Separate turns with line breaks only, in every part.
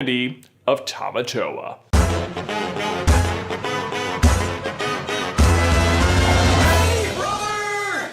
of Tamatoa.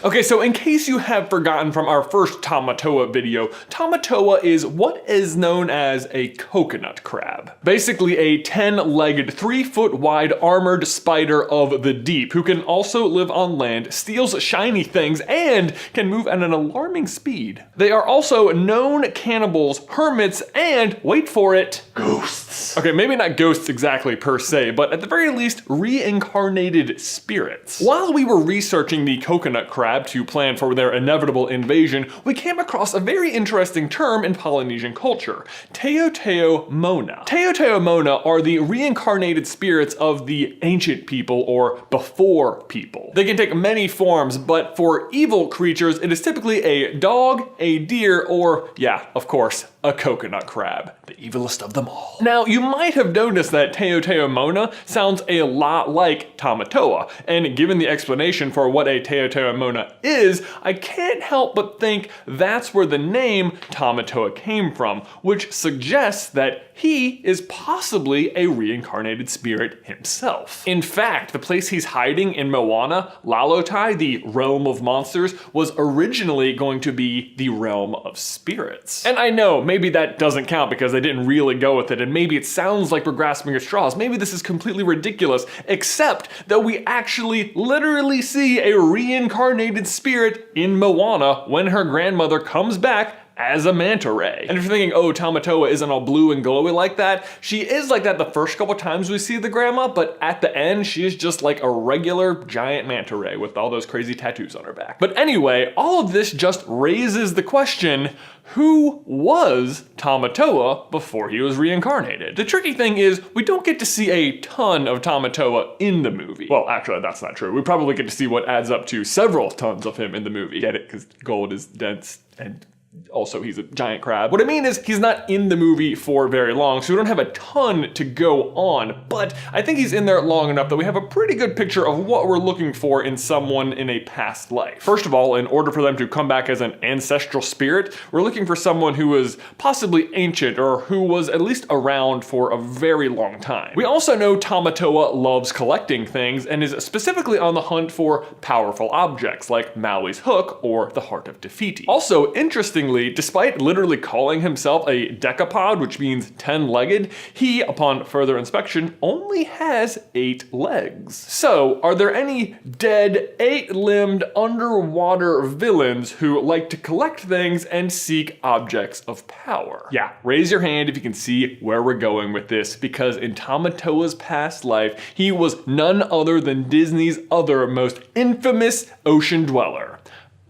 Okay, so in case you have forgotten from our first Tamatoa video, Tamatoa is what is known as a coconut crab. Basically a 10-legged, 3-foot wide armored spider of the deep who can also live on land, steals shiny things, and can move at an alarming speed. They are also known cannibals, hermits, and, wait for it, ghosts. Okay, maybe not ghosts exactly per se, but at the very least, reincarnated spirits. While we were researching the coconut crab to plan for their inevitable invasion, we came across a very interesting term in Polynesian culture, Teoteo Mona. Teoteo Mona are the reincarnated spirits of the ancient people or before people. They can take many forms, but for evil creatures, it is typically a dog, a deer, or, yeah, of course, a coconut crab, the evilest of them all. Now, you might have noticed that Teoteo Mona sounds a lot like Tamatoa, and given the explanation for what a Teoteo Mona is, I can't help but think that's where the name Tamatoa came from, which suggests that he is possibly a reincarnated spirit himself. In fact, the place he's hiding in Moana, Lalotai, the realm of monsters, was originally going to be the realm of spirits. And I know, maybe that doesn't count because they didn't really go with it, and maybe it sounds like we're grasping at straws. Maybe this is completely ridiculous, except that we actually literally see a reincarnated spirit in Moana when her grandmother comes back as a manta ray. And if you're thinking, oh, Tamatoa isn't all blue and glowy like that, she is like that the first couple times we see the grandma, but at the end, she is just like a regular giant manta ray with all those crazy tattoos on her back. But anyway, all of this just raises the question, who was Tamatoa before he was reincarnated? The tricky thing is, we don't get to see a ton of Tamatoa in the movie. Well, actually, that's not true. We probably get to see what adds up to several tons of him in the movie. Get it? Because gold is dense and also he's a giant crab. What I mean is he's not in the movie for very long, so we don't have a ton to go on, but I think he's in there long enough that we have a pretty good picture of what we're looking for in someone in a past life. First of all, in order for them to come back as an ancestral spirit, we're looking for someone who is possibly ancient or who was at least around for a very long time. We also know Tamatoa loves collecting things and is specifically on the hunt for powerful objects like Maui's hook or the heart of Te Fiti. Also, interestingly, despite literally calling himself a decapod, which means 10-legged, he, upon further inspection, only has 8 legs. So, are there any dead, 8-limbed underwater villains who like to collect things and seek objects of power? Yeah, raise your hand if you can see where we're going with this, because in Tamatoa's past life, he was none other than Disney's other most infamous ocean dweller,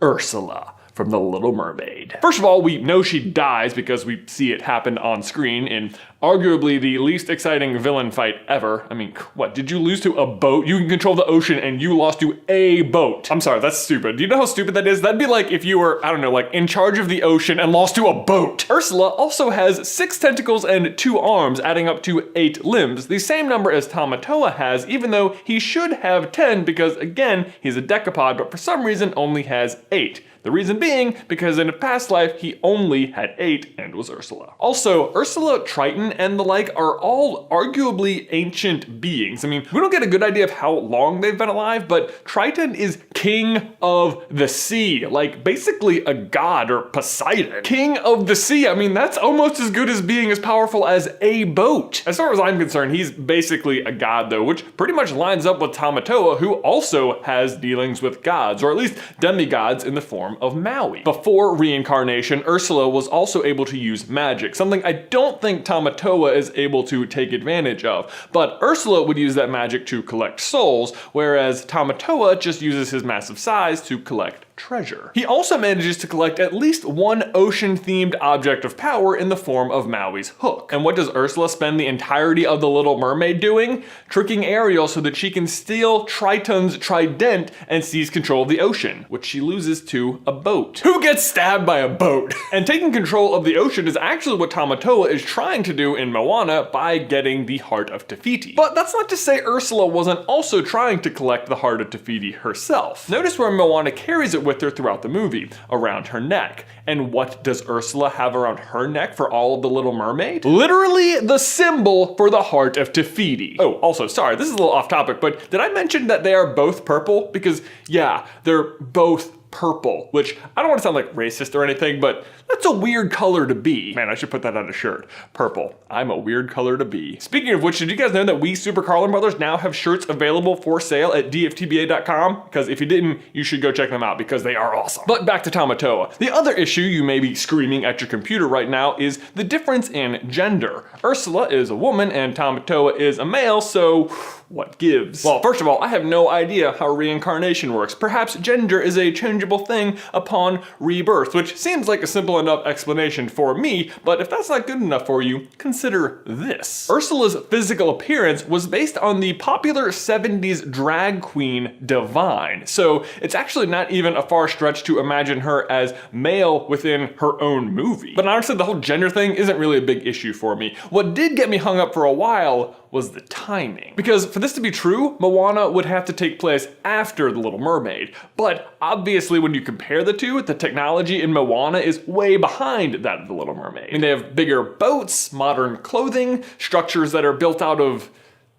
Ursula from The Little Mermaid. First of all, we know she dies because we see it happen on screen in arguably the least exciting villain fight ever. I mean, what, did you lose to a boat? You can control the ocean and you lost to a boat. I'm sorry, that's stupid. Do you know how stupid that is? That'd be like if you were, I don't know, like in charge of the ocean and lost to a boat. Ursula also has 6 tentacles and 2 arms, adding up to 8 limbs, the same number as Tamatoa has, even though he should have 10 because, again, he's a decapod, but for some reason only has 8. The reason being, because in a past life, he only had 8 and was Ursula. Also, Ursula, Triton, and the like are all arguably ancient beings. I mean, we don't get a good idea of how long they've been alive, but Triton is king of the sea, like basically a god or Poseidon. King of the sea, I mean, that's almost as good as being as powerful as a boat. As far as I'm concerned, he's basically a god though, which pretty much lines up with Tamatoa, who also has dealings with gods, or at least demigods in the form of Maui. Before reincarnation, Ursula was also able to use magic, something I don't think Tamatoa is able to take advantage of. But Ursula would use that magic to collect souls, whereas Tamatoa just uses his massive size to collect treasure. He also manages to collect at least one ocean-themed object of power in the form of Maui's hook. And what does Ursula spend the entirety of The Little Mermaid doing? Tricking Ariel so that she can steal Triton's trident and seize control of the ocean, which she loses to a boat. Who gets stabbed by a boat? And taking control of the ocean is actually what Tamatoa is trying to do in Moana by getting the heart of Te Fiti. But that's not to say Ursula wasn't also trying to collect the heart of Te Fiti herself. Notice where Moana carries it with her throughout the movie, around her neck. And what does Ursula have around her neck for all of the Little Mermaid? Literally the symbol for the heart of Te Fiti. Oh, also, sorry, this is a little off topic, but did I mention that they are both purple? Because yeah, they're both purple, which I don't want to sound like racist or anything, but that's a weird color to be. Man, I should put that on a shirt. Purple. I'm a weird color to be. Speaking of which, did you guys know that we Super Carlin brothers now have shirts available for sale at dftba.com? Because if you didn't, you should go check them out because they are awesome. But back to Tamatoa. The other issue you may be screaming at your computer right now is the difference in gender. Ursula is a woman and Tamatoa is a male, so what gives? Well, first of all, I have no idea how reincarnation works. Perhaps gender is a changeable thing upon rebirth, which seems like a simple enough explanation for me, but if that's not good enough for you, consider this. Ursula's physical appearance was based on the popular 70s drag queen Divine, so it's actually not even a far stretch to imagine her as male within her own movie. But honestly, the whole gender thing isn't really a big issue for me. What did get me hung up for a while was the timing. Because for this to be true, Moana would have to take place after The Little Mermaid. But obviously when you compare the two, the technology in Moana is way behind that of The Little Mermaid. I mean, they have bigger boats, modern clothing, structures that are built out of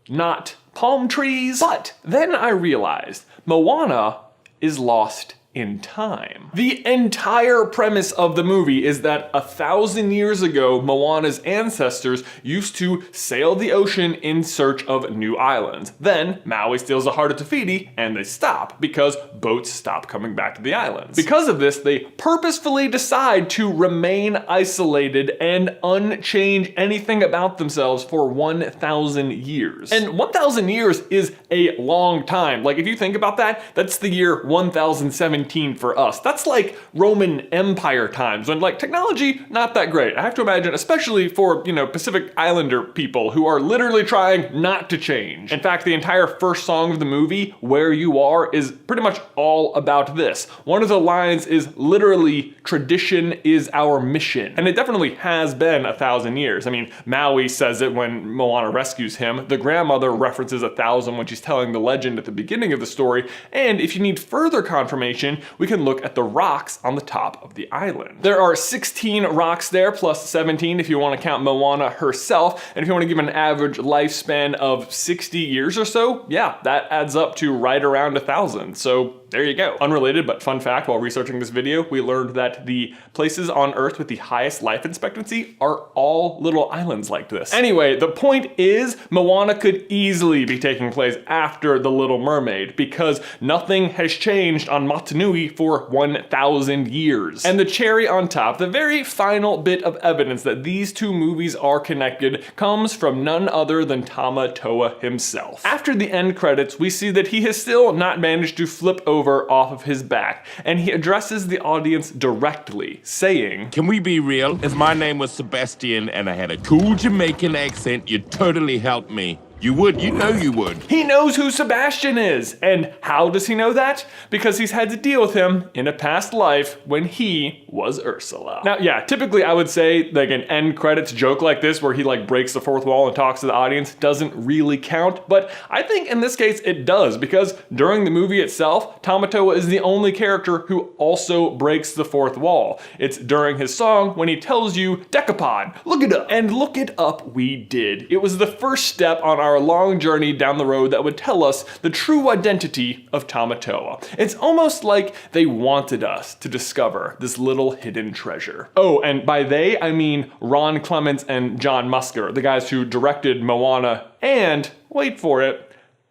not palm trees. But then I realized Moana is lost in time. The entire premise of the movie is that 1,000 years ago, Moana's ancestors used to sail the ocean in search of new islands. Then Maui steals the heart of Te Fiti and they stop because boats stop coming back to the islands. Because of this, they purposefully decide to remain isolated and unchange anything about themselves for 1,000 years. And 1,000 years is a long time. Like if you think about that, that's the year 1017 for us. That's like Roman Empire times when like technology, not that great. I have to imagine, especially for, you know, Pacific Islander people who are literally trying not to change. In fact, the entire first song of the movie, Where You Are, is pretty much all about this. One of the lines is literally, tradition is our mission. And it definitely has been 1,000 years. I mean, Maui says it when Moana rescues him. The grandmother references 1,000 when she's telling the legend at the beginning of the story. And if you need further confirmation, we can look at the rocks on the top of the island. There are 16 rocks there, plus 17 if you want to count Moana herself. And if you want to give an average lifespan of 60 years or so, yeah, that adds up to right around 1,000. So there you go. Unrelated, but fun fact, while researching this video, we learned that the places on Earth with the highest life expectancy are all little islands like this. Anyway, the point is, Moana could easily be taking place after The Little Mermaid because nothing has changed on Motunui for 1,000 years. And the cherry on top, the very final bit of evidence that these two movies are connected, comes from none other than Tamatoa himself. After the end credits, we see that he has still not managed to flip over off of his back, and he addresses the audience directly, saying,
"Can we be real? If my name was Sebastian and I had a cool Jamaican accent, you'd totally help me. You would, you know you would."
He knows who Sebastian is. And how does he know that? Because he's had to deal with him in a past life when he was Ursula. Now, yeah, typically I would say like an end credits joke like this where he like breaks the fourth wall and talks to the audience doesn't really count, but I think in this case it does because during the movie itself, Tamatoa is the only character who also breaks the fourth wall. It's during his song when he tells you, Decapod, look it up. And look it up we did. It was the first step on our long journey down the road that would tell us the true identity of Tamatoa. It's almost like they wanted us to discover this little hidden treasure. Oh, and by they, I mean Ron Clements and John Musker, the guys who directed Moana and, wait for it,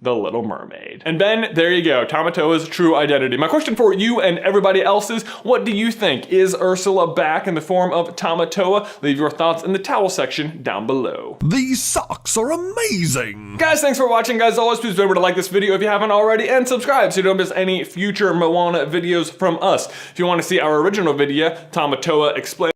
The Little Mermaid. And Ben, there you go, Tamatoa's true identity. My question for you and everybody else is, what do you think? Is Ursula back in the form of Tamatoa? Leave your thoughts in the towel section down below.
These socks are amazing!
Guys, thanks for watching. Guys, as always, please remember to like this video if you haven't already, and subscribe so you don't miss any future Moana videos from us. If you want to see our original video, Tamatoa Explains